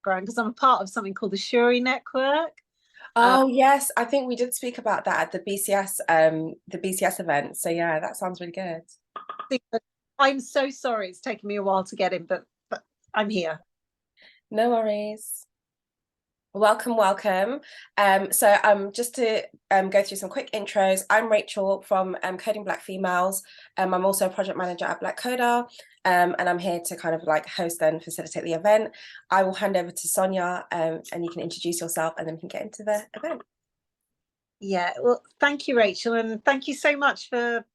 background because I'm a part of something called the Shuri Network. Uh, Oh yes, I think we did speak about that at the BCS event. So yeah, that sounds really good. I'm so sorry it's taken me a while to get in, but I'm here. No worries. Welcome, welcome. Just to go through some quick intros, I'm Rachel from Coding Black Females. I'm also a project manager at Black Coder, and I'm here to kind of like host and facilitate the event. I will hand over to Sonia, and you can introduce yourself, and then we can get into the event. Yeah, well, thank you, Rachel, and thank you so much for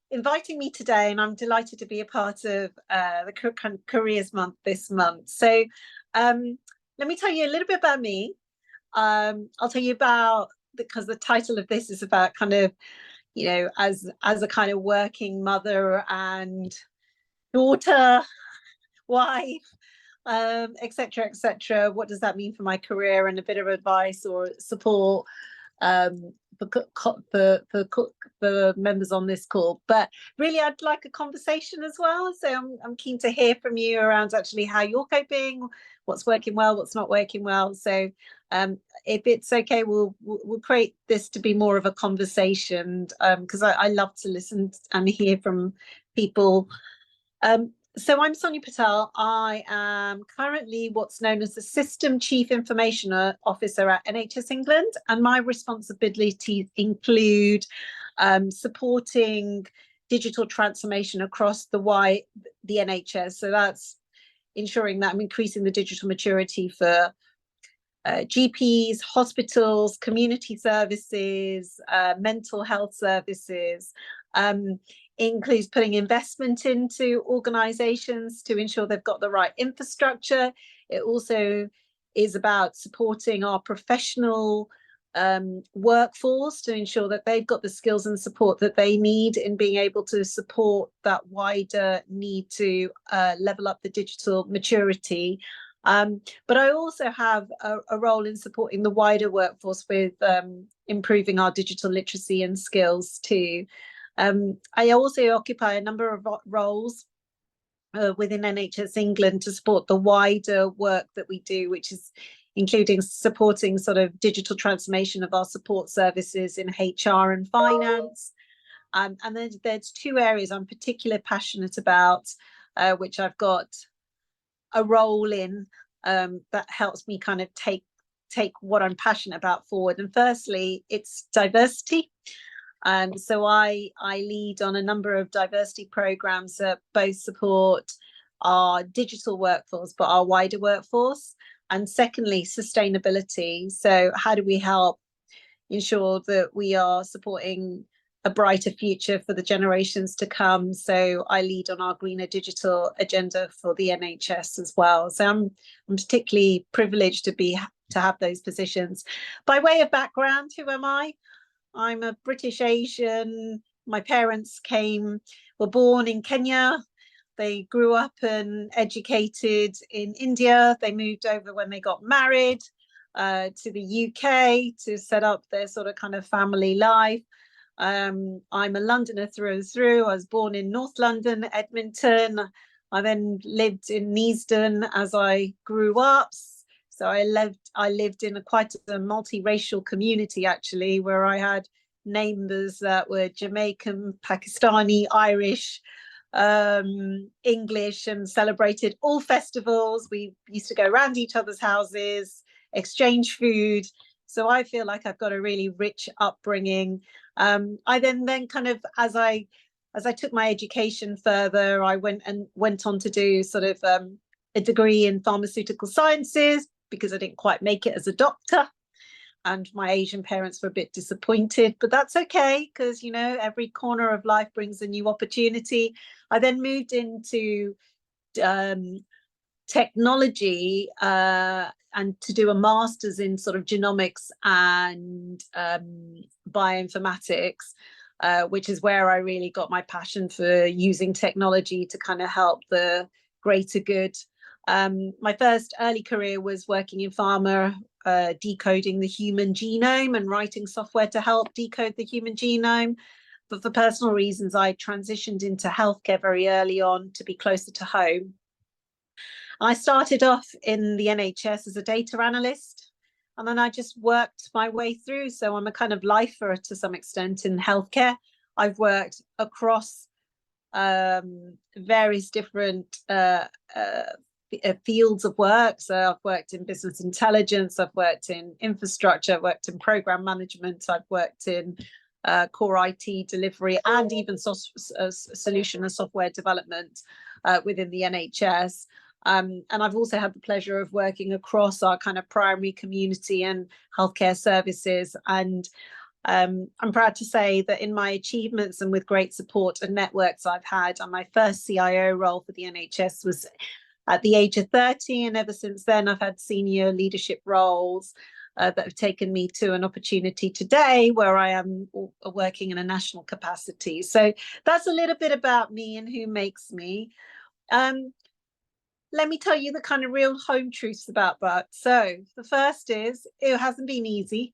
inviting me today. And I'm delighted to be a part of the Careers Month this month. So, um, let me tell you a little bit about me. I'll tell you about because the title of this is about kind of, as a kind of working mother and daughter, wife, etc., etc. What does that mean for my career, and a bit of advice or support um, for members on this call. But really, I'd like a conversation as well. So I'm keen to hear from you around actually how you're coping, what's working well, what's not working well. So if it's okay, we'll create this to be more of a conversation because I love to listen and hear from people. So I'm Sonia Patel. I am currently what's known as the System Chief Information Officer at NHS England, and my responsibilities include supporting digital transformation across the NHS. So that's ensuring that I'm increasing the digital maturity for GPs, hospitals, community services, mental health services. Includes putting investment into organizations to ensure they've got the right infrastructure. It also is about supporting our professional workforce to ensure that they've got the skills and support that they need in being able to support that wider need to level up the digital maturity. But I also have a role in supporting the wider workforce with improving our digital literacy and skills too. I also occupy a number of roles within NHS England to support the wider work that we do, which is including supporting sort of digital transformation of our support services in HR and finance. And then there's two areas I'm particularly passionate about, which I've got a role in that helps me kind of take what I'm passionate about forward. And firstly, it's diversity. So I lead on a number of diversity programs that both support our digital workforce, but our wider workforce. And secondly, sustainability. So how do we help ensure that we are supporting a brighter future for the generations to come? So I lead on our greener digital agenda for the NHS as well. So I'm particularly privileged to have those positions. By way of background, who am I? I'm a British Asian. My parents were born in Kenya. They grew up and educated in India. They moved over when they got married to the UK to set up their sort of kind of family life. I'm a Londoner through and through. I was born in North London, Edmonton. I then lived in Neasden as I grew up. So I lived in quite a multiracial community actually, where I had neighbours that were Jamaican, Pakistani, Irish, English, and celebrated all festivals. We used to go around each other's houses, exchange food. So I feel like I've got a really rich upbringing. I then kind of as I took my education further, I went on to do sort of a degree in pharmaceutical sciences because I didn't quite make it as a doctor. And my Asian parents were a bit disappointed, but that's okay because, every corner of life brings a new opportunity. I then moved into technology and to do a master's in sort of genomics and bioinformatics, which is where I really got my passion for using technology to kind of help the greater good. My first early career was working in pharma, decoding the human genome and writing software to help decode the human genome. But for personal reasons, I transitioned into healthcare very early on to be closer to home. I started off in the NHS as a data analyst, and then I just worked my way through. So I'm a kind of lifer to some extent in healthcare. I've worked across various different fields of work. So I've worked in business intelligence, I've worked in infrastructure, I've worked in program management, I've worked in core IT delivery, and even solution and software development within the NHS. And I've also had the pleasure of working across our kind of primary, community and healthcare services. And I'm proud to say that in my achievements and with great support and networks I've had, and my first CIO role for the NHS was at the age of 30. And ever since then, I've had senior leadership roles that have taken me to an opportunity today where I am working in a national capacity. So that's a little bit about me and who makes me. Let me tell you the kind of real home truths about that. So the first is it hasn't been easy.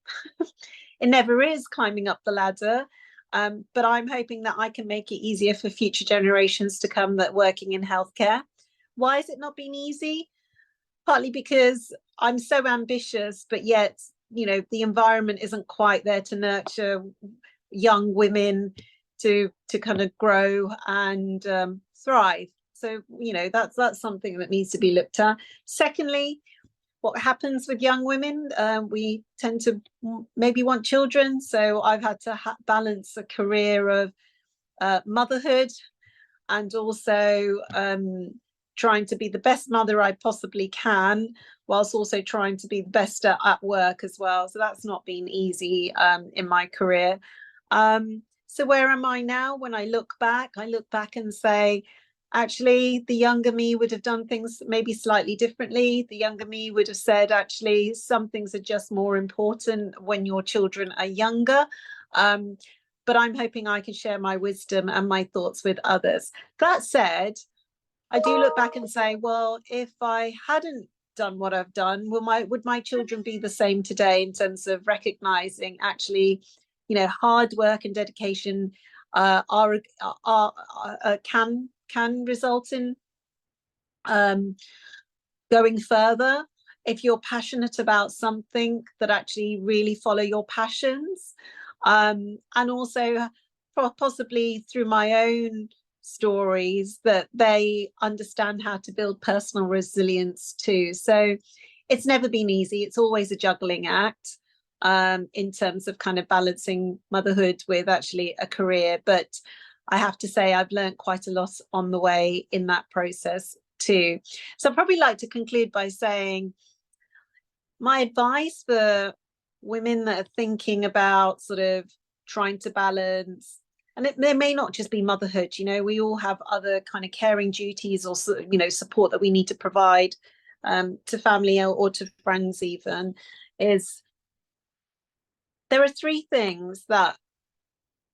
It never is climbing up the ladder. But I'm hoping that I can make it easier for future generations to come that working in healthcare. Why has it not been easy? Partly because I'm so ambitious, but yet, you know, the environment isn't quite there to nurture young women to kind of grow and thrive. So, you know, that's something that needs to be looked at. Secondly, what happens with young women? We tend to maybe want children. So I've had to balance a career of motherhood and also trying to be the best mother I possibly can, whilst also trying to be the best at work as well. So that's not been easy in my career. So where am I now? When I look back and say, actually, the younger me would have done things maybe slightly differently. The younger me would have said, actually, some things are just more important when your children are younger. But I'm hoping I can share my wisdom and my thoughts with others. That said, I do look back and say, well, if I hadn't done what I've done, would my children be the same today in terms of recognizing actually, you know, hard work and dedication can result in going further if you're passionate about something, that actually really follow your passions, and also possibly through my own stories that they understand how to build personal resilience too. So it's never been easy. It's always a juggling act in terms of kind of balancing motherhood with actually a career. But I have to say I've learned quite a lot on the way in that process too. So I'd probably like to conclude by saying my advice for women that are thinking about sort of trying to balance, and there may not just be motherhood, you know, we all have other kind of caring duties or, you know, support that we need to provide to family or to friends even, is there are three things that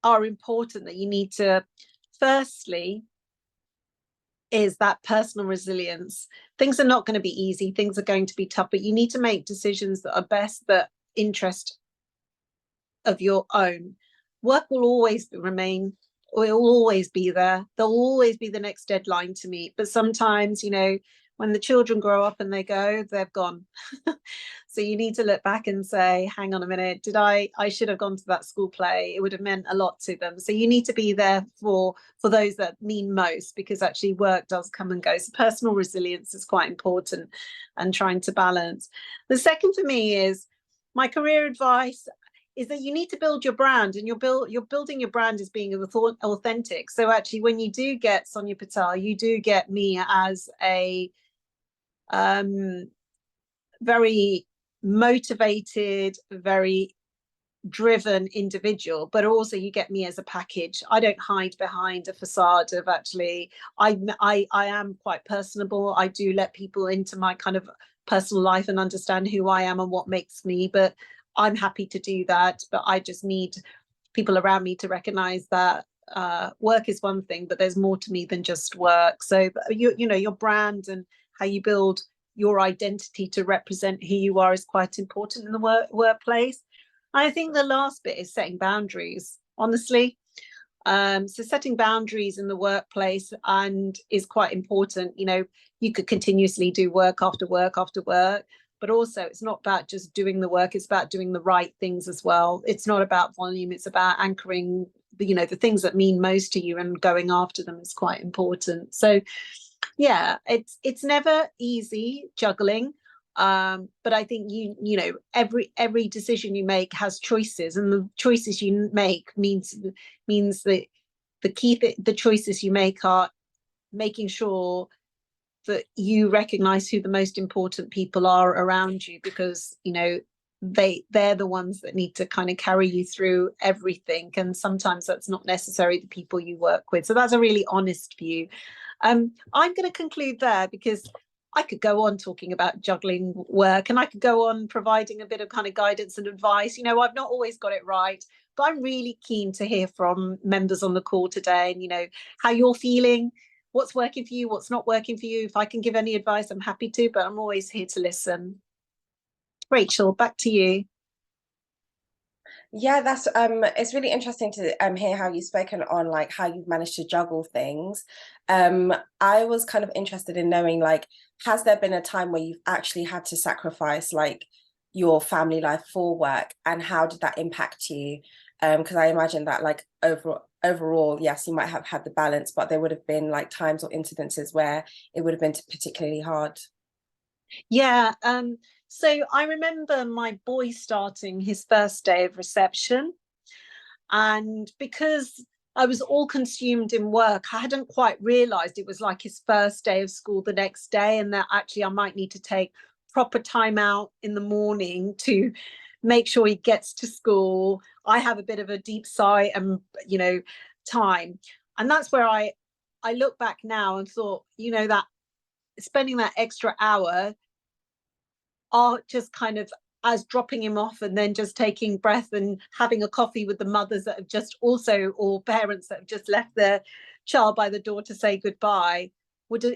are important that you need to, firstly, is that personal resilience. Things are not going to be easy, things are going to be tough, but you need to make decisions that are best the interest of your own. Work will always remain, or it will always be there. There'll always be the next deadline to meet. But sometimes, you know, when the children grow up and they go, they've gone. So you need to look back and say, hang on a minute, I should have gone to that school play. It would have meant a lot to them. So you need to be there for those that mean most, because actually work does come and go. So personal resilience is quite important and trying to balance. The second for me is my career advice is that you need to build your brand, and you're building your brand as being authentic. So actually, when you do get Sonia Patel, you do get me as a very motivated, very driven individual, but also you get me as a package. I don't hide behind a facade of actually, I am quite personable. I do let people into my kind of personal life and understand who I am and what makes me, but I'm happy to do that. But I just need people around me to recognize that work is one thing, but there's more to me than just work. So you know, your brand and how you build your identity to represent who you are is quite important in the workplace. I think the last bit is setting boundaries. Honestly, So setting boundaries in the workplace and is quite important. You know, you could continuously do work after work after work, but also it's not about just doing the work, it's about doing the right things as well. It's not about volume, it's about anchoring the, you know, the things that mean most to you, and going after them is quite important. So yeah, it's never easy juggling. But I think you know, every decision you make has choices, and the choices you make means that the choices you make are making sure that you recognize who the most important people are around you, because you know they're the ones that need to kind of carry you through everything, and sometimes that's not necessarily the people you work with. So that's a really honest view. I'm going to conclude there, because I could go on talking about juggling work, and I could go on providing a bit of kind of guidance and advice. You know, I've not always got it right, but I'm really keen to hear from members on the call today, and you know, how you're feeling, what's working for you, what's not working for you. If I can give any advice, I'm happy to, but I'm always here to listen. Rachel, back to you. Yeah, that's it's really interesting to hear how you've spoken on like how you've managed to juggle things. I was kind of interested in knowing, like, has there been a time where you've actually had to sacrifice like your family life for work, and how did that impact you? Because I imagine that like overall, yes, you might have had the balance, but there would have been like times or incidences where it would have been particularly hard. Yeah, so I remember my boy starting his first day of reception, and because I was all consumed in work, I hadn't quite realized it was like his first day of school the next day, and that actually I might need to take proper time out in the morning to make sure he gets to school. I have a bit of a deep sigh and, you know, time. And that's where I look back now and thought, you know, that spending that extra hour are just kind of as dropping him off and then just taking breath and having a coffee with the mothers that have just also, or parents that have just left their child by the door to say goodbye,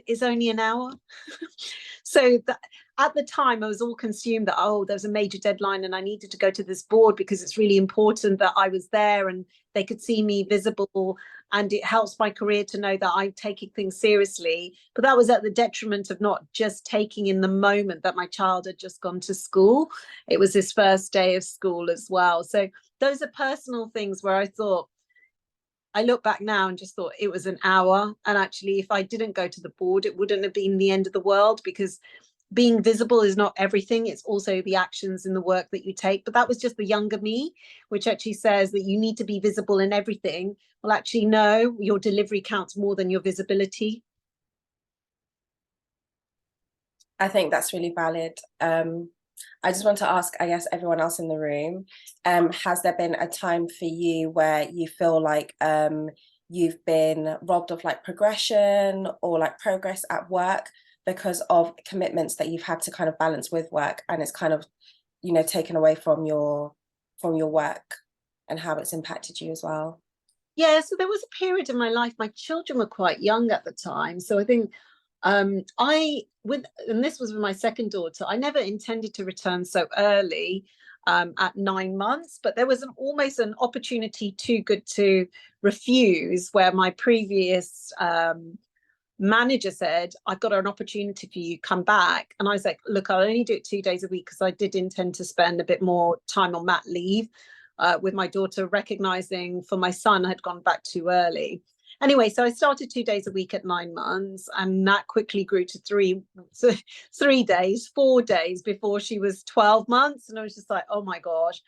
is only an hour. So that, at the time I was all consumed that, oh, there was a major deadline and I needed to go to this board because it's really important that I was there and they could see me visible, and it helps my career to know that I'm taking things seriously. But that was at the detriment of not just taking in the moment that my child had just gone to school. It was his first day of school as well. So those are personal things where I thought, I look back now and just thought it was an hour. And actually, if I didn't go to the board, it wouldn't have been the end of the world, because being visible is not everything. It's also the actions in the work that you take. But that was just the younger me, which actually says that you need to be visible in everything. Well, actually, no, your delivery counts more than your visibility. I think that's really valid. I just want to ask, I guess, everyone else in the room, has there been a time for you where you feel like you've been robbed of like progression or like progress at work because of commitments that you've had to kind of balance with work, and it's kind of, you know, taken away from your work, and how it's impacted you as well? Yeah, so there was a period in my life, my children were quite young at the time. So I think I with and this was with my second daughter, I never intended to return so early, at 9 months, but there was almost an opportunity too good to refuse, where my previous manager said, I've got an opportunity for you, come back. And I was like, look, I'll only do it 2 days a week, because I did intend to spend a bit more time on mat leave, with my daughter, recognizing for my son I had gone back too early. Anyway, so I started 2 days a week at 9 months, and that quickly grew to so 3 days, 4 days before she was 12 months. And I was just like, oh my gosh.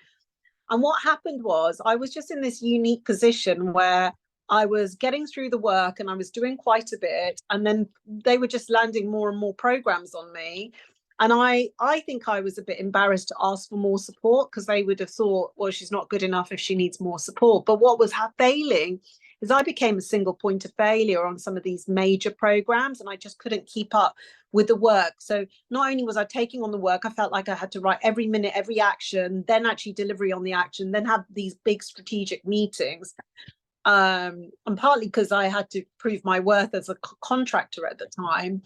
And what happened was I was just in this unique position where I was getting through the work and I was doing quite a bit. And then they were just landing more and more programs on me. And I think I was a bit embarrassed to ask for more support, because they would have thought, well, she's not good enough if she needs more support. But what was failing is I became a single point of failure on some of these major programs, and I just couldn't keep up with the work. So not only was I taking on the work, I felt like I had to write every minute, every action, then actually delivery on the action, then have these big strategic meetings. And partly because I had to prove my worth as a contractor at the time.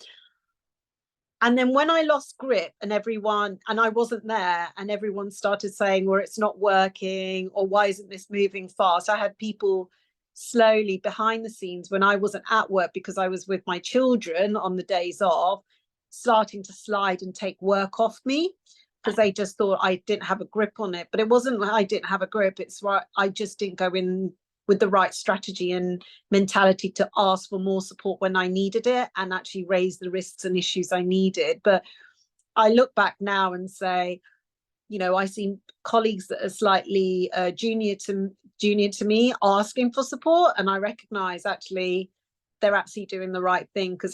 And then when I lost grip, and I wasn't there, and everyone started saying, well, it's not working, or why isn't this moving fast? I had people slowly behind the scenes when I wasn't at work because I was with my children on the days off, starting to slide and take work off me because they just thought I didn't have a grip on it. But it wasn't I didn't have a grip. It's right. I just didn't go in with the right strategy and mentality to ask for more support when I needed it and actually raise the risks and issues I needed. But I look back now and say, I see colleagues that are slightly junior to me asking for support, and I recognize actually they're actually doing the right thing because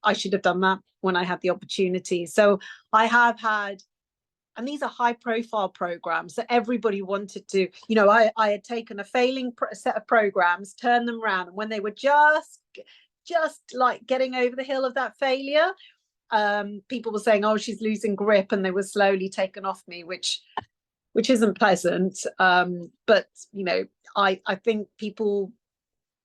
I should have done that when I had the opportunity. So I have had, and these are high profile programs that everybody wanted to, I had taken a failing set of programs, turned them around, and when they were just like getting over the hill of that failure, people were saying, oh, she's losing grip, and they were slowly taken off me, which isn't pleasant. But I think people,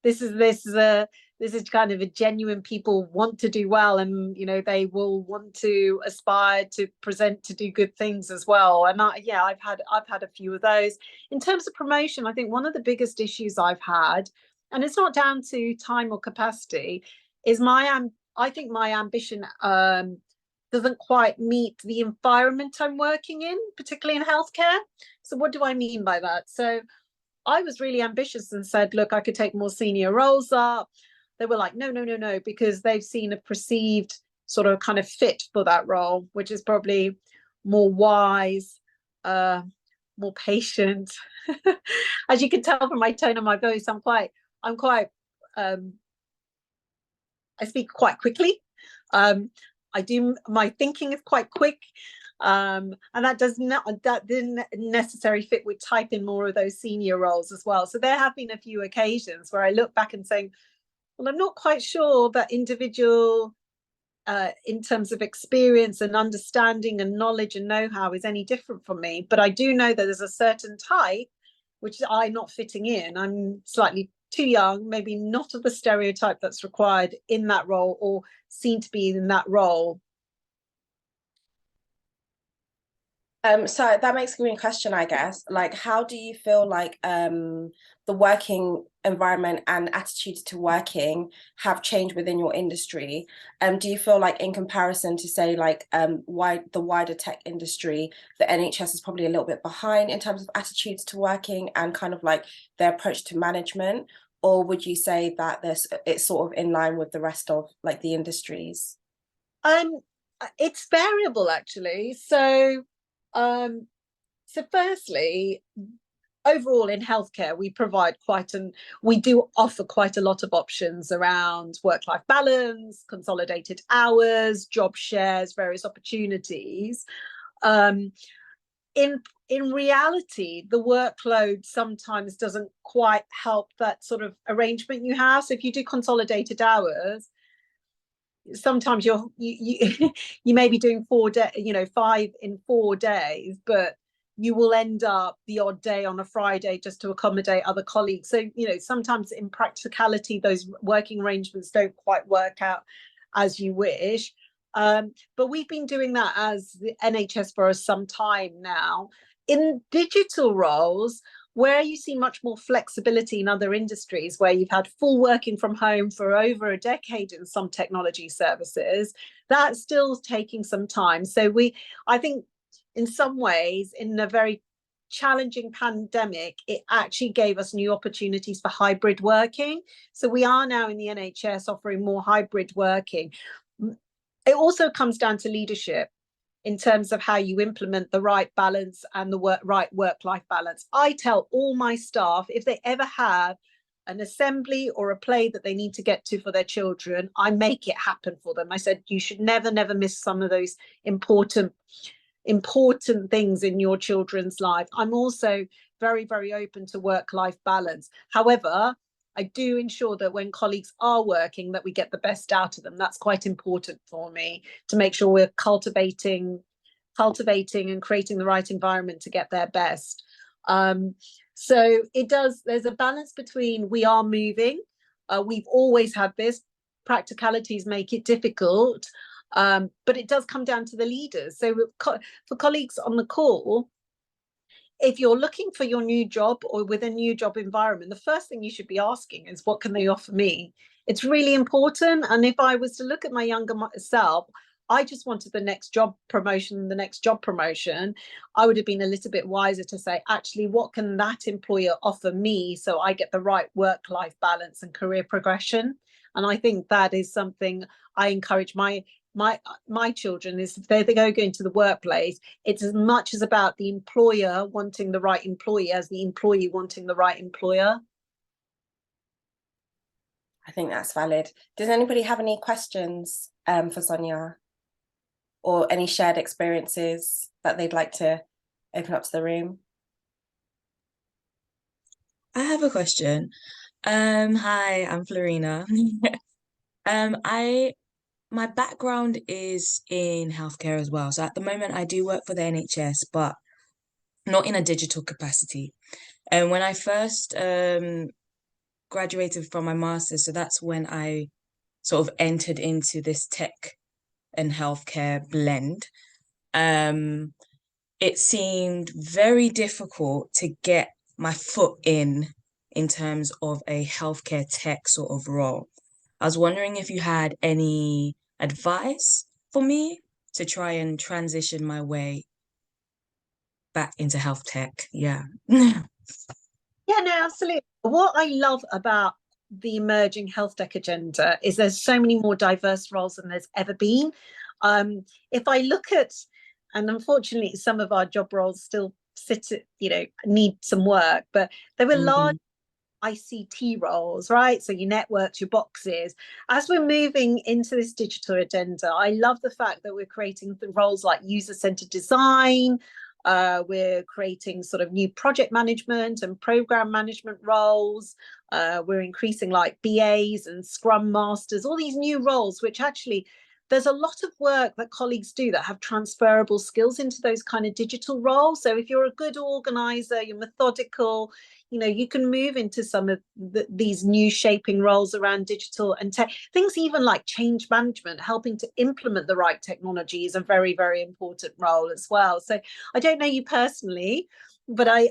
this is kind of a genuine, people want to do well, and they will want to aspire to present to do good things as well. And I've had a few of those. In terms of promotion, I think one of the biggest issues I've had, and it's not down to time or capacity, is I think my ambition doesn't quite meet the environment I'm working in, particularly in healthcare. So what do I mean by that? So I was really ambitious and said, look, I could take more senior roles up. They were like, no, because they've seen a perceived sort of kind of fit for that role, which is probably more wise, more patient. As you can tell from my tone of my voice, I speak quite quickly. My thinking is quite quick. And that didn't necessarily fit with typing more of those senior roles as well. So there have been a few occasions where I look back and saying, well, I'm not quite sure that individual in terms of experience and understanding and knowledge and know-how is any different from me. But I do know that there's a certain type which I'm not fitting in. I'm slightly too young, maybe not of the stereotype that's required in that role or seen to be in that role. So that makes me a question, I guess. Like, how do you feel like the working environment and attitudes to working have changed within your industry? Do you feel like, in comparison to, say, like the wider tech industry, the NHS is probably a little bit behind in terms of attitudes to working and kind of like their approach to management? Or would you say that it's sort of in line with the rest of like the industries? It's variable, actually. So firstly, overall in healthcare, we do offer quite a lot of options around work-life balance, consolidated hours, job shares, various opportunities. In reality, the workload sometimes doesn't quite help that sort of arrangement you have. So if you do consolidated hours, sometimes you you may be doing 5 in 4 days, but you will end up the odd day on a Friday just to accommodate other colleagues. So sometimes in practicality those working arrangements don't quite work out as you wish. But we've been doing that as the NHS for some time now. In digital roles, where you see much more flexibility in other industries, where you've had full working from home for over a decade in some technology services, that's still taking some time. So I think in some ways, in a very challenging pandemic, it actually gave us new opportunities for hybrid working. So we are now in the NHS offering more hybrid working. It also comes down to leadership in terms of how you implement the right balance and the right work-life balance. I tell all my staff, if they ever have an assembly or a play that they need to get to for their children, I make it happen for them. I said, you should never miss some of those important things in your children's life. I'm also very, very open to work-life balance. However, I do ensure that when colleagues are working, that we get the best out of them. That's quite important for me, to make sure we're cultivating and creating the right environment to get their best. So there's a balance between, we are moving. We've always had this. Practicalities make it difficult, but it does come down to the leaders. So for colleagues on the call, if you're looking for your new job or with a new job environment, the first thing you should be asking is, what can they offer me? It's really important. And if I was to look at my younger self, I just wanted the next job promotion, the next job promotion. I would have been a little bit wiser to say, actually, what can that employer offer me so I get the right work-life balance and career progression? And I think that is something I encourage my children, is if they go into the workplace, it's as much as about the employer wanting the right employee as the employee wanting the right employer. I think that's valid. Does anybody have any questions for Sonia, or any shared experiences that they'd like to open up to the room? I have a question. Hi, I'm Florina. My background is in healthcare as well. So at the moment I do work for the NHS, but not in a digital capacity. And when I first graduated from my master's, so that's when I sort of entered into this tech and healthcare blend. It seemed very difficult to get my foot in terms of a healthcare tech sort of role. I was wondering if you had any advice for me to try and transition my way back into health tech. Yeah. Yeah, no, absolutely. What I love about the emerging health tech agenda is there's so many more diverse roles than there's ever been. If I look at, and unfortunately, some of our job roles still need some work, but they were large ICT roles, right? So your networks, your boxes. As we're moving into this digital agenda, I love the fact that we're creating the roles like user-centered design. We're creating sort of new project management and program management roles. We're increasing like BAs and Scrum Masters, all these new roles, which actually there's a lot of work that colleagues do that have transferable skills into those kind of digital roles. So if you're a good organizer, you're methodical, you can move into some of these new shaping roles around digital and tech. Things even like change management, helping to implement the right technology, is a very, very important role as well. So I don't know you personally, but I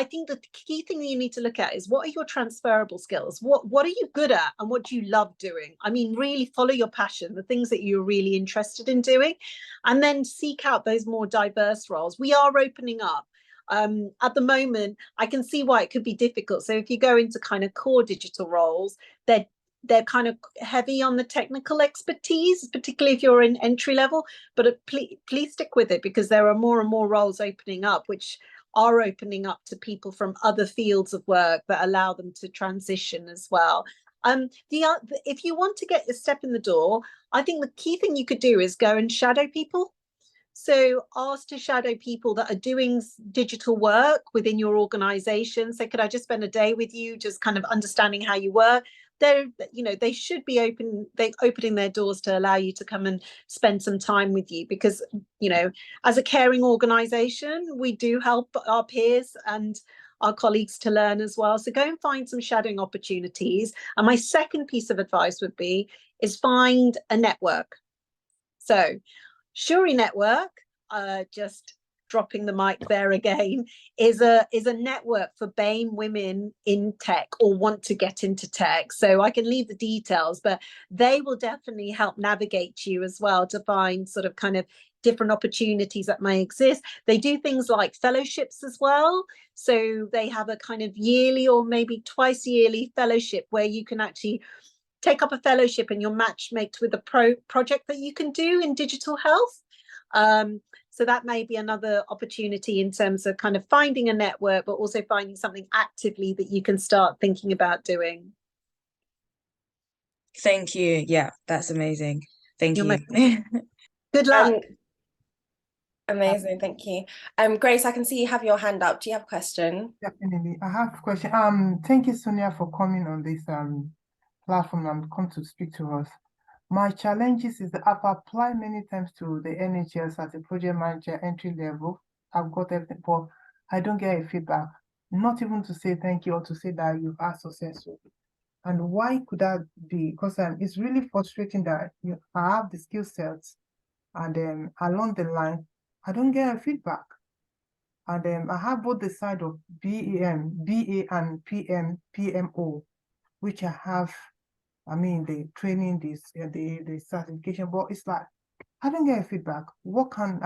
think the key thing that you need to look at is, what are your transferable skills? What are you good at, and what do you love doing? I mean, really follow your passion, the things that you're really interested in doing, and then seek out those more diverse roles. We are opening up. At the moment, I can see why it could be difficult. So if you go into kind of core digital roles, they're kind of heavy on the technical expertise, particularly if you're in entry level. But please stick with it, because there are more and more roles opening up, which are opening up to people from other fields of work that allow them to transition as well. If you want to get a step in the door, I think the key thing you could do is go and shadow people. So ask to shadow people that are doing digital work within your organization. So could I just spend a day with you, just kind of understanding how you work? They should be opening their doors to allow you to come and spend some time with you, because, as a caring organization, we do help our peers and our colleagues to learn as well. So go and find some shadowing opportunities. And my second piece of advice would be, is find a network. So Shuri Network, just dropping the mic there again, is a network for BAME women in tech or want to get into tech. So I can leave the details, but they will definitely help navigate you as well to find sort of kind of different opportunities that may exist. They do things like fellowships as well. So they have a kind of yearly or maybe twice yearly fellowship where you can actually take up a fellowship and you're matchmaked with a project that you can do in digital health. So that may be another opportunity in terms of kind of finding a network, but also finding something actively that you can start thinking about doing. Thank you. Yeah, that's amazing. Thank you. Good luck. Amazing, thank you. Grace, I can see you have your hand up. Do you have a question? Definitely. I have a question. Thank you, Sonia, for coming on this platform and come to speak to us. My challenges is that I've applied many times to the NHS as a project manager, entry level. I've got everything, but I don't get a feedback. Not even to say thank you or to say that you are successful. And why could that be? Because it's really frustrating that I have the skill sets, and along the line, I don't get a feedback. And I have both the side of BA and PMO, which I have, I mean, the training, the certification, but it's like, I don't get feedback. What can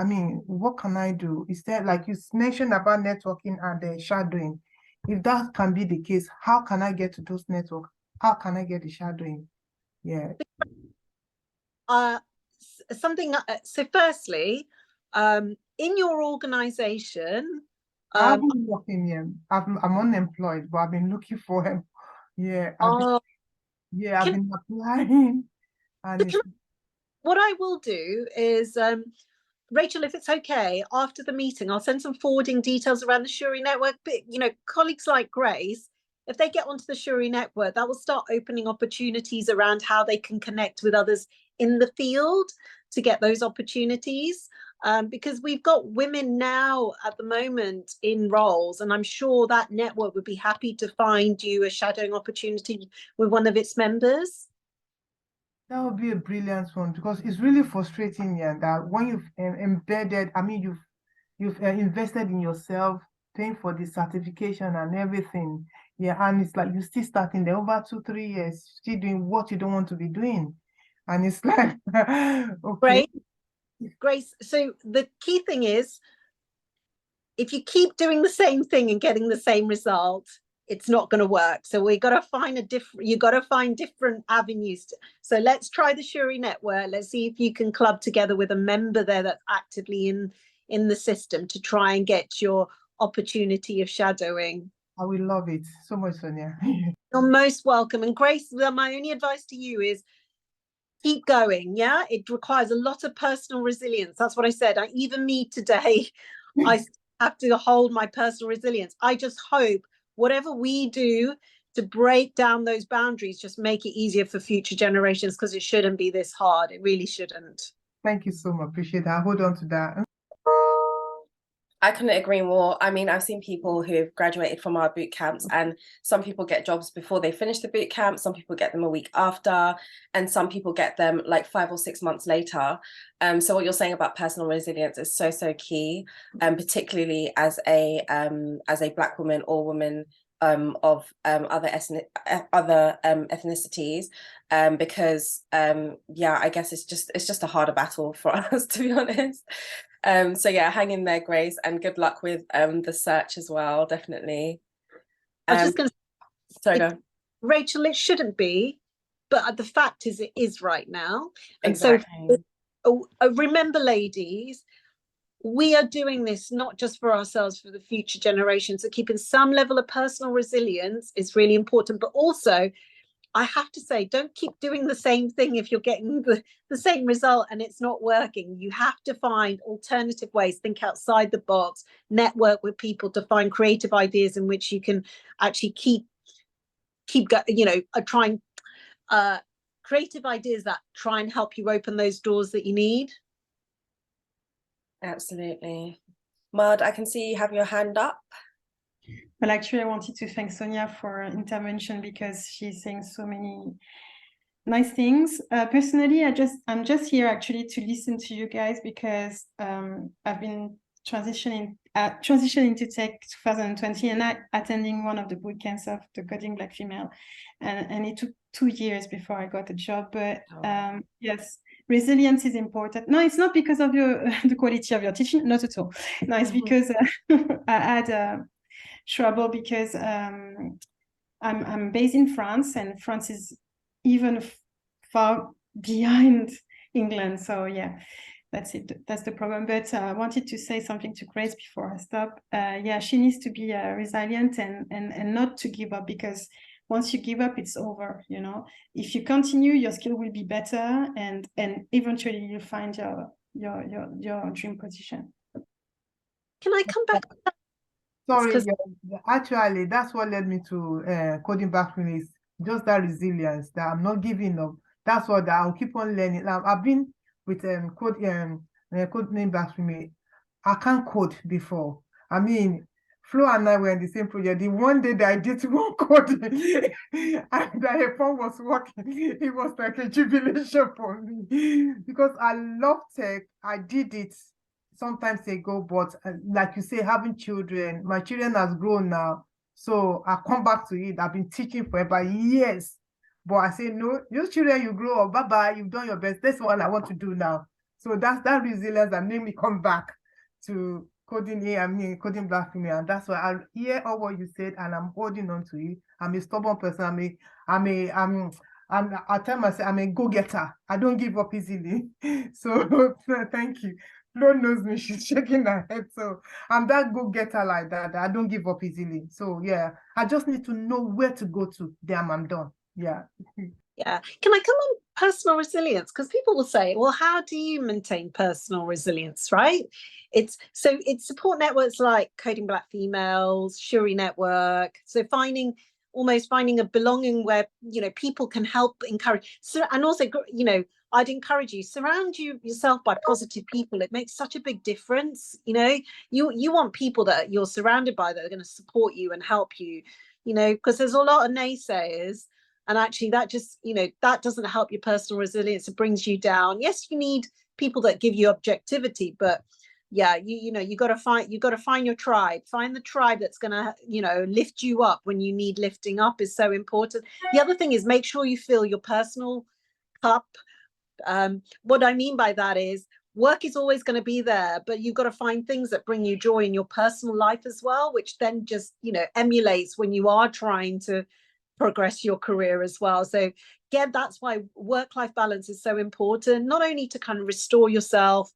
I do? Is there, like you mentioned about networking and the shadowing? If that can be the case, how can I get to those networks? How can I get the shadowing? Yeah. So firstly, in your organization, I haven't been working yet. I'm unemployed, but I've been looking for him. Yeah, I've been applying, and what I will do is, Rachel, if it's okay, after the meeting, I'll send some forwarding details around the Shuri network. But colleagues like Grace, if they get onto the Shuri network, that will start opening opportunities around how they can connect with others in the field to get those opportunities. Because we've got women now at the moment in roles, and I'm sure that network would be happy to find you a shadowing opportunity with one of its members. that would be a brilliant one, because it's really frustrating, yeah, that when you've embedded, I mean, you've invested in yourself, paying for the certification and everything, yeah, and it's like you still starting there over 2-3 years, still doing what you don't want to be doing, and it's like, okay. Grace, so the key thing is, if you keep doing the same thing and getting the same result, it's not going to work. So we got to find different avenues. So let's try the Shuri network. Let's see if you can club together with a member there that's actively in the system to try and get your opportunity of shadowing. I will love it so much, Sonia. You're most welcome. And Grace, my only advice to you is keep going. Yeah, it requires a lot of personal resilience. That's what I said. Even me today, I have to hold my personal resilience. I just hope whatever we do to break down those boundaries, just make it easier for future generations, because it shouldn't be this hard. It really shouldn't. Thank you so much. Appreciate that. Hold on to that. I couldn't agree more. I mean, I've seen people who've graduated from our boot camps, and some people get jobs before they finish the boot camp, some people get them a week after, and some people get them like 5 or 6 months later. So what you're saying about personal resilience is so, so key, particularly as a Black woman or woman of other ethnicities, because I guess it's just a harder battle for us, to be honest. So yeah, hang in there, Grace, and good luck with the search as well, definitely. I was just going to sorry, go. Rachel, it shouldn't be, but the fact is it is right now. And exactly. So remember, ladies, we are doing this not just for ourselves, for the future generations. So keeping some level of personal resilience is really important, but also I have to say, don't keep doing the same thing if you're getting the same result and it's not working. You have to find alternative ways, think outside the box, network with people to find creative ideas in which you can actually keep trying creative ideas that try and help you open those doors that you need. Absolutely. Mad, I can see you have your hand up. Well, actually, I wanted to thank Sonia for her intervention, because she's saying so many nice things. Personally, I'm just here actually to listen to you guys, because I've been transitioning to tech 2020, and attending one of the boot camps of the Coding Black Female, and it took 2 years before I got a job. But yes, resilience is important. No, it's not because of the quality of your teaching, not at all. No, it's because I had trouble, because I'm based in France, and France is even far behind England. So yeah, that's it. That's the problem. But I wanted to say something to Grace before I stop. Yeah, she needs to be resilient and not to give up, because once you give up, it's over. If you continue, your skill will be better, and eventually you'll find your dream position. Can I come back? Sorry, actually, that's what led me to Coding Black Female, is just that resilience, that I'm not giving up. That's what I'll keep on learning. Now, I've been with Coding Black Female. I can't code before. I mean, Flo and I were in the same project. The one day that I did one code and the phone was working, it was like a jubilation for me, because I love tech. I did it some time ago, but like you say, having children, my children has grown now. So I come back to it. I've been teaching for about years. But I say, no, your children, you grow up, bye-bye, you've done your best. That's what I want to do now. So that's that resilience that made me come back to coding here, coding Black female. And that's why I hear all what you said and I'm holding on to it. I'm a stubborn person. I tell myself I'm a go-getter. I don't give up easily. So thank you. Lord knows me, she's shaking her head. So I'm that go-getter like that. I don't give up easily. So yeah, I just need to know where to go to. Damn, I'm done. Yeah. Yeah. Can I come on personal resilience? Because people will say, well, how do you maintain personal resilience, right? It's support networks like Coding Black Females, Shuri Network. So almost finding a belonging where, people can help encourage. So, and also, I'd encourage you, surround yourself by positive people. It makes such a big difference. You want people that you're surrounded by that are going to support you and help you, because there's a lot of naysayers. And actually that just, that doesn't help your personal resilience. It brings you down. Yes, you need people that give you objectivity, but yeah, you got to find your tribe. Find the tribe that's going to, lift you up when you need lifting up is so important. The other thing is make sure you fill your personal cup. What I mean by that is work is always going to be there, but you've got to find things that bring you joy in your personal life as well, which then just, emulates when you are trying to progress your career as well. So again, that's why work-life balance is so important, not only to kind of restore yourself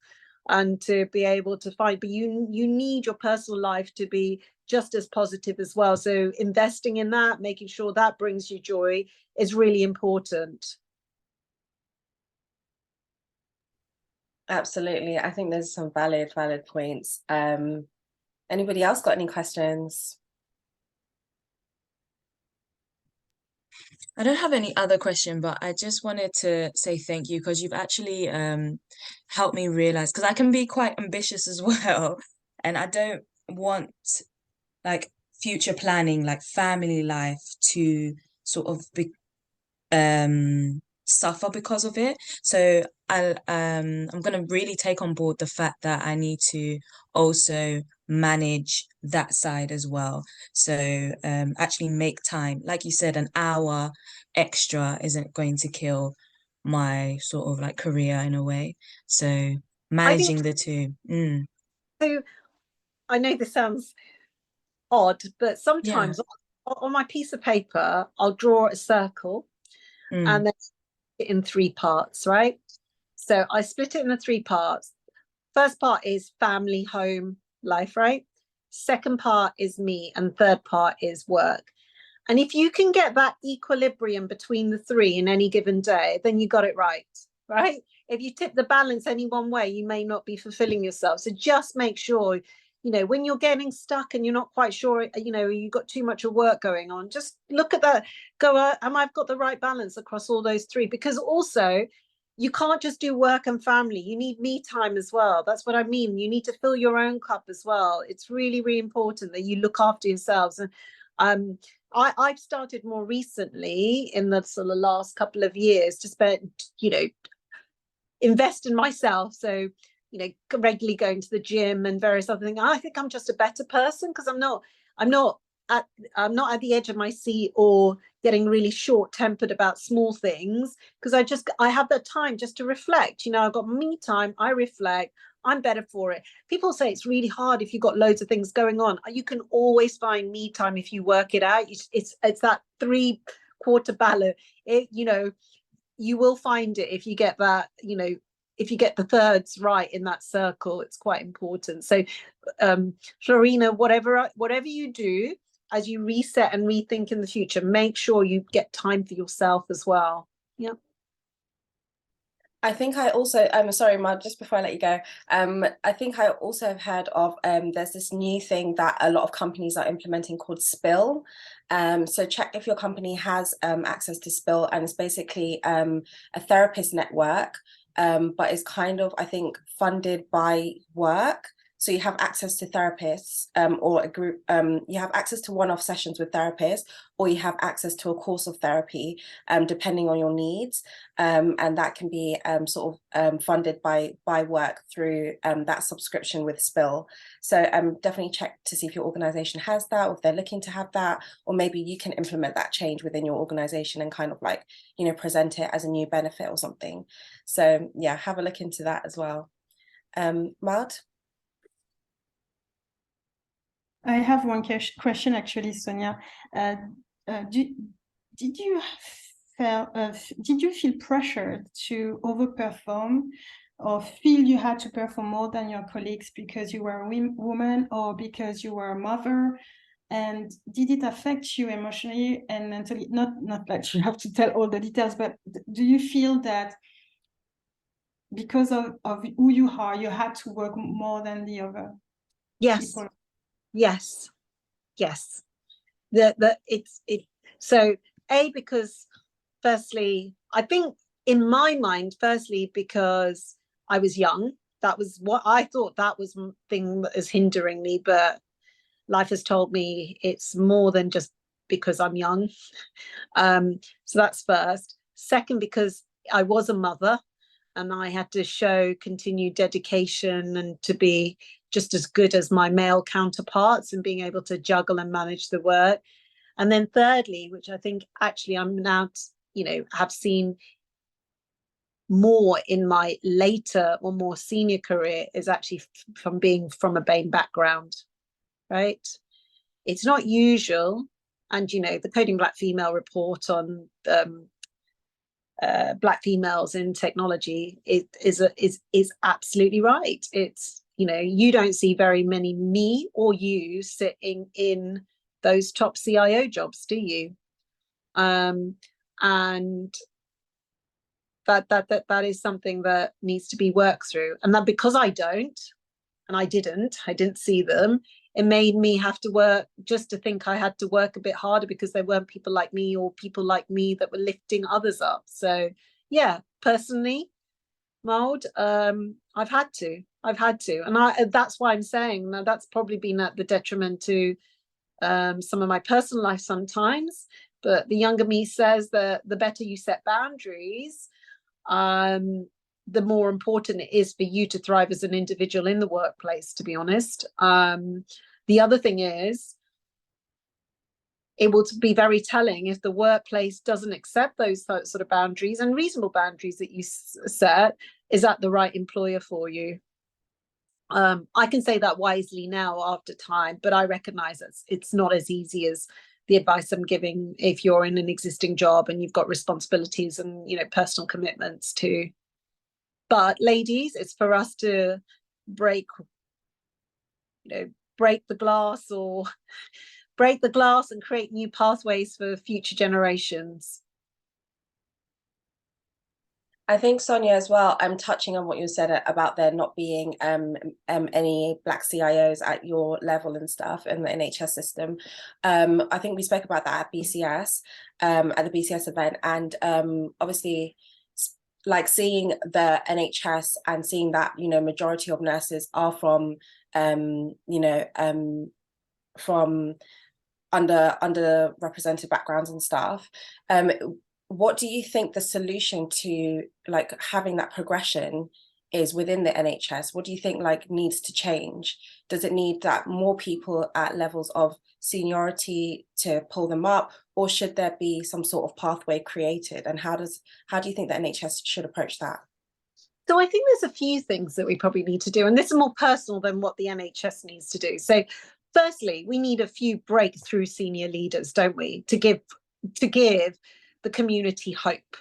and to be able to find, but you need your personal life to be just as positive as well. So investing in that, making sure that brings you joy is really important. Absolutely. I think there's some valid points. Anybody else got any questions? I don't have any other question, but I just wanted to say thank you because you've actually helped me realize, because I can be quite ambitious as well, and I don't want like future planning, like family life to sort of be suffer because of it. So I'm gonna really take on board the fact that I need to also manage that side as well. So actually make time. Like you said, an hour extra isn't going to kill my sort of like career in a way. So managing the two. So I know this sounds odd, but sometimes on my piece of paper, I'll draw a circle and then in 3 parts, right? So I split it into 3 parts. First part is family, home, life, right? Second part is me, and third part is work. And if you can get that equilibrium between the 3 in any given day, then you got it right, right? If you tip the balance any one way, you may not be fulfilling yourself. So just make sure, when you're getting stuck and you're not quite sure, you've got too much of work going on, just look at that, go, am I got the right balance across all those 3? Because also, you can't just do work and family. You need me time as well. That's what I mean. You need to fill your own cup as well. It's really, really important that you look after yourselves. And I've started more recently in the sort of last couple of years to spend, invest in myself. So, regularly going to the gym and various other things. I think I'm just a better person because I'm not at the edge of my seat or getting really short-tempered about small things, because I have that time just to reflect. I've got me time, I reflect, I'm better for it. People say it's really hard if you've got loads of things going on. You can always find me time if you work it out. It's that 3/4 balance. You will find it if you get that, if you get the thirds right in that circle. It's quite important. So Florina, whatever you do, as you reset and rethink in the future, make sure you get time for yourself as well. Yeah. I think I also, sorry, Mad, just before I let you go, I think I also have heard of, there's this new thing that a lot of companies are implementing called Spill. So check if your company has access to Spill, and it's basically a therapist network, but it's kind of, I think, funded by work. So you have access to therapists or a group, you have access to one-off sessions with therapists, or you have access to a course of therapy, depending on your needs. And that can be funded by work through that subscription with Spill. So definitely check to see if your organization has that, or if they're looking to have that, or maybe you can implement that change within your organization and kind of like, you know, present it as a new benefit or something. So yeah, have a look into that as well. Maud? I have one question actually, Sonia. Did you feel pressured to overperform, or feel you had to perform more than your colleagues because you were a woman or because you were a mother? And did it affect you emotionally and mentally? Not like you have to tell all the details, but do you feel that because of who you are, you had to work more than the other people? Yes. So because firstly, I think in my mind, firstly, because I was young, that was what I thought, that was the thing that is hindering me, but life has told me it's more than just because I'm young. So that's first. Second, because I was a mother and I had to show continued dedication and to be just as good as my male counterparts and being able to juggle and manage the work. And then thirdly, which I think actually I'm now, you know, have seen more in my later or more senior career, is actually from being from a BAME background, right? It's not usual. And, you know, the Coding Black Female report on Black females in technology is absolutely right. It's, you know, you don't see very many me or you sitting in those top CIO jobs, do you? And that is something that needs to be worked through. And that because I didn't see them, it made me have to work, just to think I had to work a bit harder because there weren't people like me or people like me that were lifting others up. So yeah, personally, Maud, I've had to, and that's why I'm saying now that's probably been at the detriment to some of my personal life sometimes. But the younger me says that the better you set boundaries, the more important it is for you to thrive as an individual in the workplace, to be honest. The other thing is, it will be very telling if the workplace doesn't accept those sort of boundaries and reasonable boundaries that you set. Is that the right employer for you? I can say that wisely now after time, but I recognize it's not as easy as the advice I'm giving if you're in an existing job and you've got responsibilities and, you know, personal commitments too. But ladies, it's for us to break the glass, or break the glass and create new pathways for future generations. I think, Sonia, as well, I'm touching on what you said about there not being any Black CIOs at your level and stuff in the NHS system. I think we spoke about that at BCS, at the BCS event, and obviously, like seeing the NHS and seeing that, you know, majority of nurses are from, from underrepresented backgrounds and stuff. What do you think the solution to like having that progression is within the NHS? What do you think like needs to change? Does it need that more people at levels of seniority to pull them up, or should there be some sort of pathway created? And how do you think the NHS should approach that? So I think there's a few things that we probably need to do, and this is more personal than what the NHS needs to do. So firstly, we need a few breakthrough senior leaders, don't we, to give the community hope,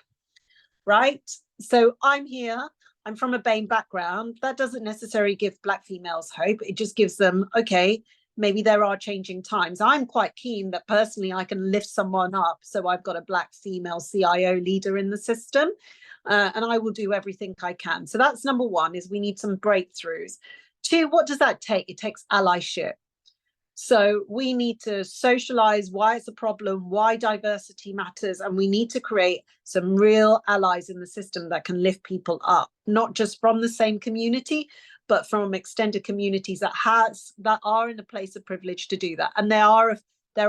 right? So I'm here, I'm from a BAME background. That doesn't necessarily give Black females hope. It just gives them, okay, maybe there are changing times. I'm quite keen that personally I can lift someone up. So I've got a Black female CIO leader in the system, and I will do everything I can. So that's number one, is we need some breakthroughs. Two, what does that take? It takes allyship. So we need to socialize why it's a problem, why diversity matters, and we need to create some real allies in the system that can lift people up, not just from the same community, but from extended communities that are in a place of privilege to do that. And there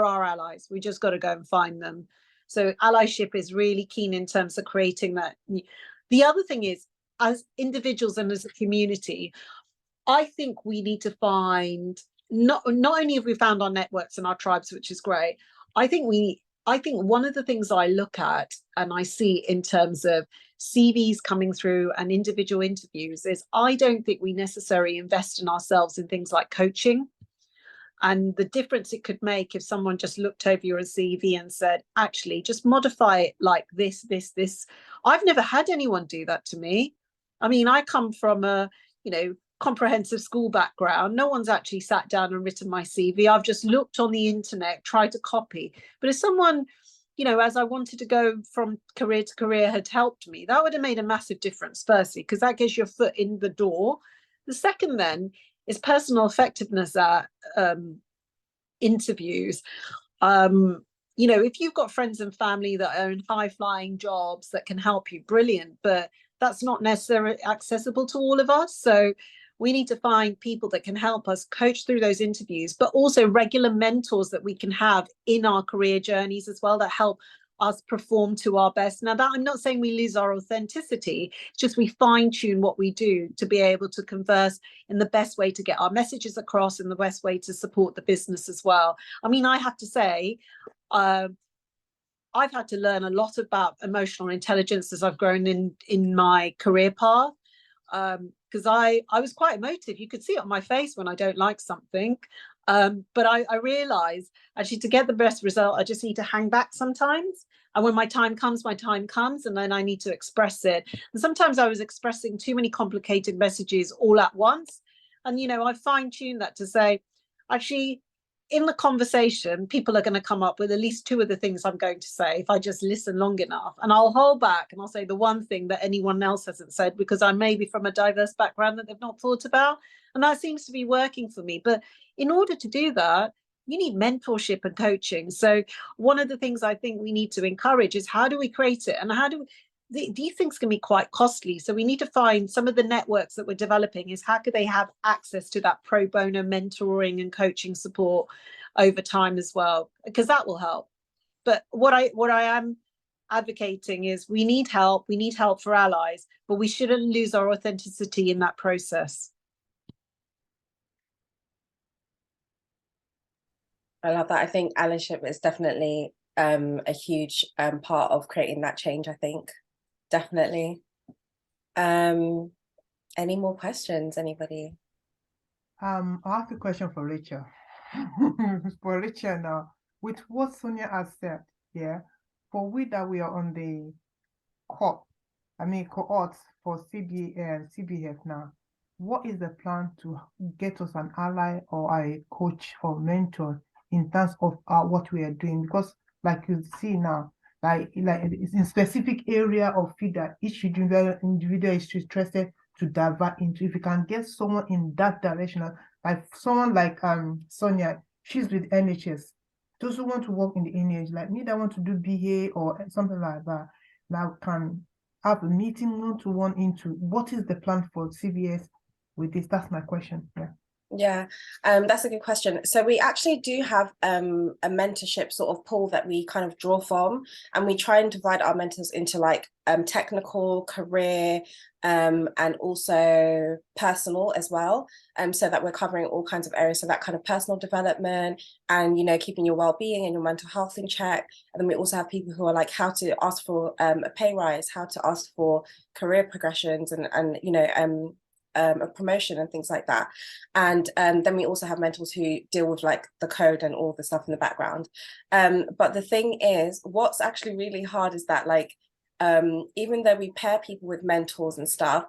are allies. We just got to go and find them. So allyship is really keen in terms of creating that. The other thing is, as individuals and as a community, I think we need to find, not only have we found our networks and our tribes, which is great, I think one of the things I look at and I see in terms of CVs coming through and individual interviews is I don't think we necessarily invest in ourselves in things like coaching, and the difference it could make if someone just looked over your CV and said, actually, just modify it like this. I've never had anyone do that to me. I mean, I come from a, comprehensive school background. No one's actually sat down and written my CV. I've just looked on the internet, tried to copy. But if someone, as I wanted to go from career to career, had helped me, that would have made a massive difference, firstly, because that gets your foot in the door. The second then is personal effectiveness at interviews. If you've got friends and family that are in high-flying jobs that can help you, brilliant, but that's not necessarily accessible to all of us. So we need to find people that can help us coach through those interviews, but also regular mentors that we can have in our career journeys as well, that help us perform to our best. Now, that I'm not saying we lose our authenticity, it's just we fine tune what we do to be able to converse in the best way to get our messages across, in the best way to support the business as well. I mean, I have to say, I've had to learn a lot about emotional intelligence as I've grown in my career path, because I was quite emotive. You could see it on my face when I don't like something. But I realize actually to get the best result, I just need to hang back sometimes. And when my time comes, and then I need to express it. And sometimes I was expressing too many complicated messages all at once. And, I fine-tuned that to say, actually, in the conversation, people are going to come up with at least two of the things I'm going to say if I just listen long enough. And I'll hold back and I'll say the one thing that anyone else hasn't said, because I may be from a diverse background that they've not thought about. And that seems to be working for me. But in order to do that, you need mentorship and coaching. So one of the things I think we need to encourage is, how do we create it? And these things can be quite costly. So we need to find some of the networks that we're developing is how could they have access to that pro bono mentoring and coaching support over time as well, because that will help. But what I am advocating is we need help for allies, but we shouldn't lose our authenticity in that process. I love that. I think allyship is definitely a huge part of creating that change, I think. Definitely. Any more questions, anybody? I have a question for Rachel. For Rachel now, with what Sonia has said, for we that we are on the cohorts for CBA and CBF now, what is the plan to get us an ally or a coach or mentor in terms of what we are doing? Because like you see now, like it's in specific area of field that each individual is interested to divert into. If you can get someone in that direction, like someone like Sonia, she's with NHS. Those who want to work in the NHS, like me that want to do BA or something like that, now can have a meeting one-to-one into what is the plan for CVS with this. That's my question. Yeah, that's a good question. So we actually do have a mentorship sort of pool that we kind of draw from, and we try and divide our mentors into like technical, career, and also personal as well, so that we're covering all kinds of areas. So that kind of personal development and, keeping your well-being and your mental health in check. And then we also have people who are like how to ask for a pay rise, how to ask for career progressions and a promotion and things like that. And then we also have mentors who deal with like the code and all the stuff in the background. But the thing is, what's actually really hard is that like even though we pair people with mentors and stuff,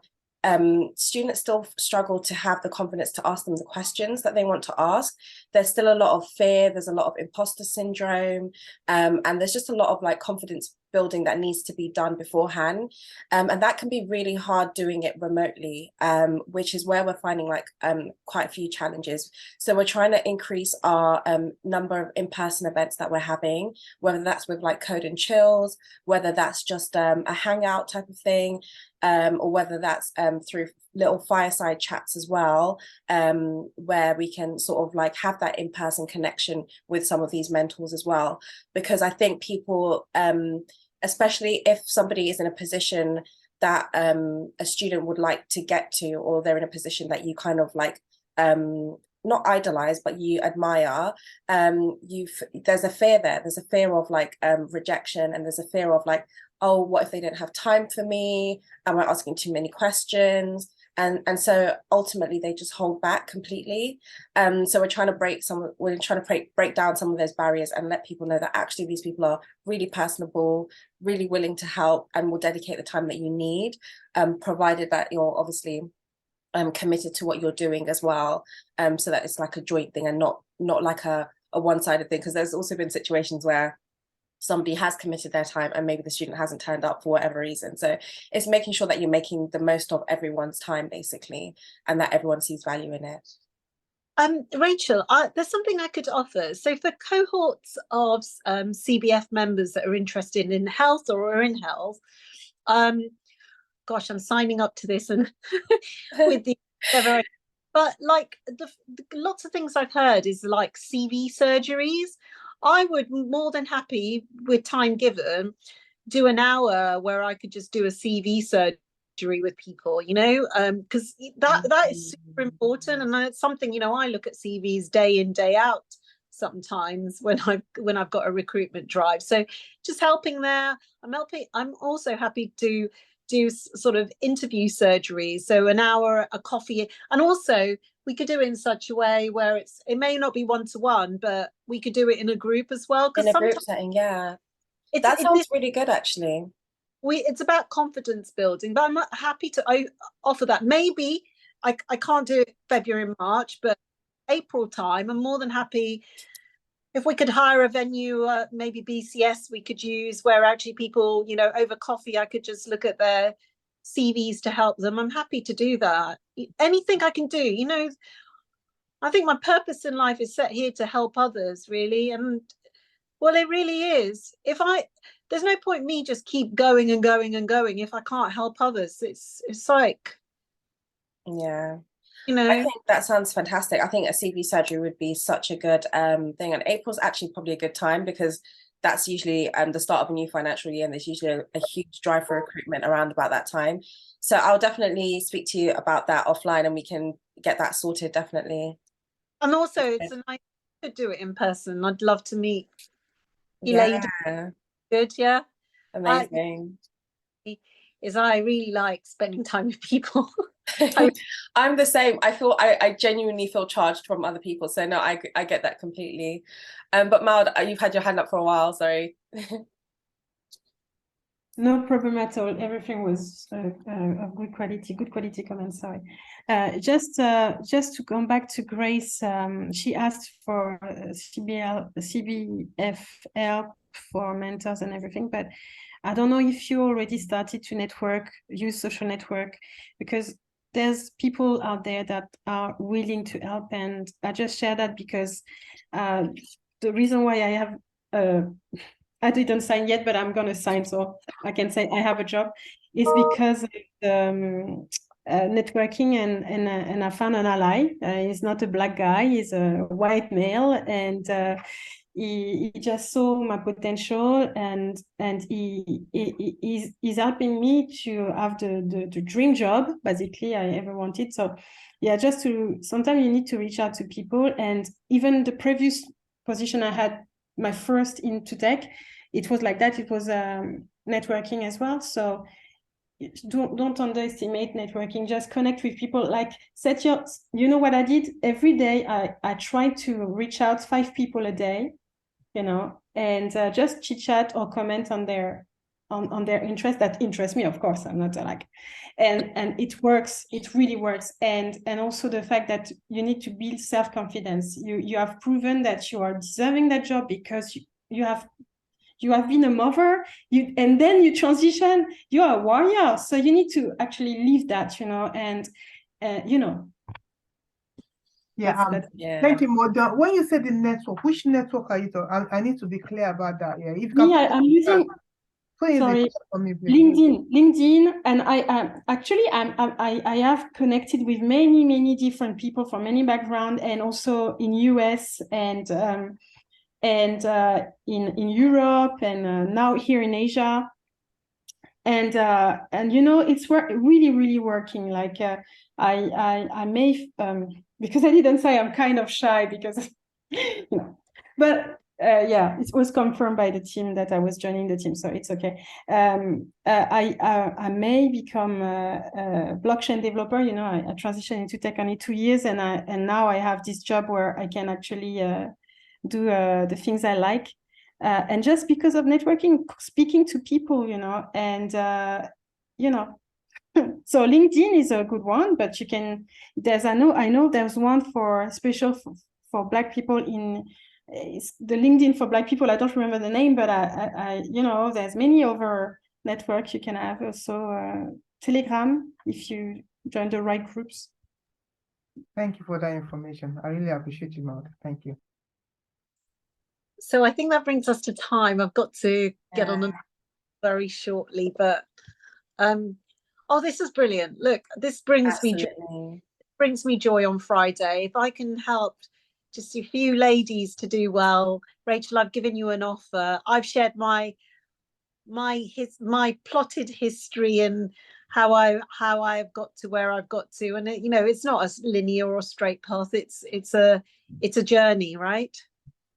students still struggle to have the confidence to ask them the questions that they want to ask. There's still a lot of fear, there's a lot of imposter syndrome, and there's just a lot of like confidence building that needs to be done beforehand, and that can be really hard doing it remotely, which is where we're finding like quite a few challenges. So we're trying to increase our number of in-person events that we're having, whether that's with like Code and Chills, whether that's just a hangout type of thing, or whether that's through little fireside chats as well, where we can sort of like have that in-person connection with some of these mentors as well. Because I think people, especially if somebody is in a position that a student would like to get to, or they're in a position that you kind of like not idolize, but you admire, there's a fear there. There's a fear of like rejection, and there's a fear of like, oh, what if they don't have time for me? Am I asking too many questions? And so ultimately they just hold back completely. So we're trying to break down some of those barriers and let people know that actually these people are really personable, really willing to help, and will dedicate the time that you need, provided that you're obviously committed to what you're doing as well, so that it's like a joint thing and not like a one-sided thing. Because there's also been situations where somebody has committed their time and maybe the student hasn't turned up for whatever reason. So it's making sure that you're making the most of everyone's time, basically, and that everyone sees value in it. Rachel, there's something I could offer. So for cohorts of CBF members that are interested in health or are in health, gosh, I'm signing up to this and with the but like the lots of things I've heard is like CV surgeries. I would more than happy, with time given, do an hour where I could just do a CV surgery with people, you know, because that is super important, and it's something, you know, I look at CVs day in, day out sometimes when I've got a recruitment drive. So just helping there. I'm also happy to do sort of interview surgeries, so an hour, a coffee, and also we could do it in such a way where it may not be one-to-one, but we could do it in a group as well. In a group setting, yeah. That sounds really good, actually. It's about confidence building, but I'm not happy to offer that. Maybe I can't do it February and March, but April time, I'm more than happy if we could hire a venue, maybe BCS we could use, where actually people, you know, over coffee, I could just look at their CVs to help them. I'm happy to do that. Anything I can do, you know. I think my purpose in life is set here to help others, really. And well, it really is. There's no point me just keep going and going and going if I can't help others. It's like, yeah, you know. I think that sounds fantastic. I think a CV surgery would be such a good thing, and April's actually probably a good time, because that's usually the start of a new financial year, and there's usually a huge drive for recruitment around about that time. So I'll definitely speak to you about that offline, and we can get that sorted, definitely. And also, it's a nice to do it in person. I'd love to meet you, Yeah. ladies. Good, yeah. Amazing. I really like spending time with people. I'm the same. I genuinely feel charged from other people. So no, I get that completely. But Maud, you've had your hand up for a while, sorry. No problem at all. Everything was of good quality comment, sorry. Just to come back to Grace, she asked for CBF for mentors and everything, but I don't know if you already started to use social network, because there's people out there that are willing to help. And I just share that because the reason why I have I didn't sign yet, but I'm going to sign, so I can say I have a job, is because of networking, and I found an ally. He's not a black guy, he's a white male, and he just saw my potential, and he's helping me to have the dream job, basically, I ever wanted. So yeah, sometimes you need to reach out to people. And even the previous position I had, my first into tech, it was like that. It was networking as well. So don't underestimate networking. Just connect with people. Like you know what I did every day? I tried to reach out 5 people a day, you know, and just chit chat or comment on their interest that interest me. Of course, I'm not like, and it works. It really works. And also the fact that you need to build self-confidence. You have proven that you are deserving that job because you have you have been a mother, and then you transition, you're a warrior. So you need to actually live that, you know, and you know. Yeah, Yeah. thank you, Modern. When you say the network, which network are you talking? I need to be clear about that. Yeah, if you can I'm using, sorry, for me, please. LinkedIn, and I actually I have connected with many different people from many backgrounds, and also in US and in Europe, and now here in Asia, and you know, it's really working. Like I may because I didn't say I'm kind of shy because you know, but yeah, it was confirmed by the team that I was joining the team, so it's okay. I may become a blockchain developer. You know, I transitioned into tech only 2 years, and now I have this job where I can actually do the things I like, and just because of networking, speaking to people, you know, and you know. So LinkedIn is a good one, but you can. I know there's one for special for Black people in. It's the LinkedIn for Black people. I don't remember the name, but I you know, there's many other networks you can have. Also Telegram, if you join the right groups. Thank you for that information. I really appreciate you, Maud. Thank you. So I think that brings us to time. I've got to get on very shortly, but oh, this is brilliant. Look, this brings me joy on Friday. If I can help just a few ladies to do well, Rachel, I've given you an offer. I've shared my plotted history and how I've got to where I've got to, and you know, it's not a linear or straight path. It's a journey, right?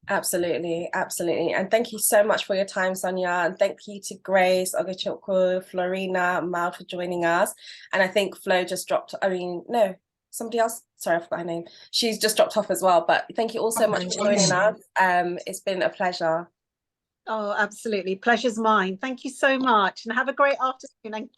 Absolutely. And thank you so much for your time, Sonia, and thank you to Grace, Ogachukwu, Florina, Mal for joining us. And I think Flo just dropped, no, somebody else, sorry, I forgot her name. She's just dropped off as well, but thank you all so much for joining us. It's been a pleasure. Oh, absolutely. Pleasure's mine. Thank you so much, and have a great afternoon, and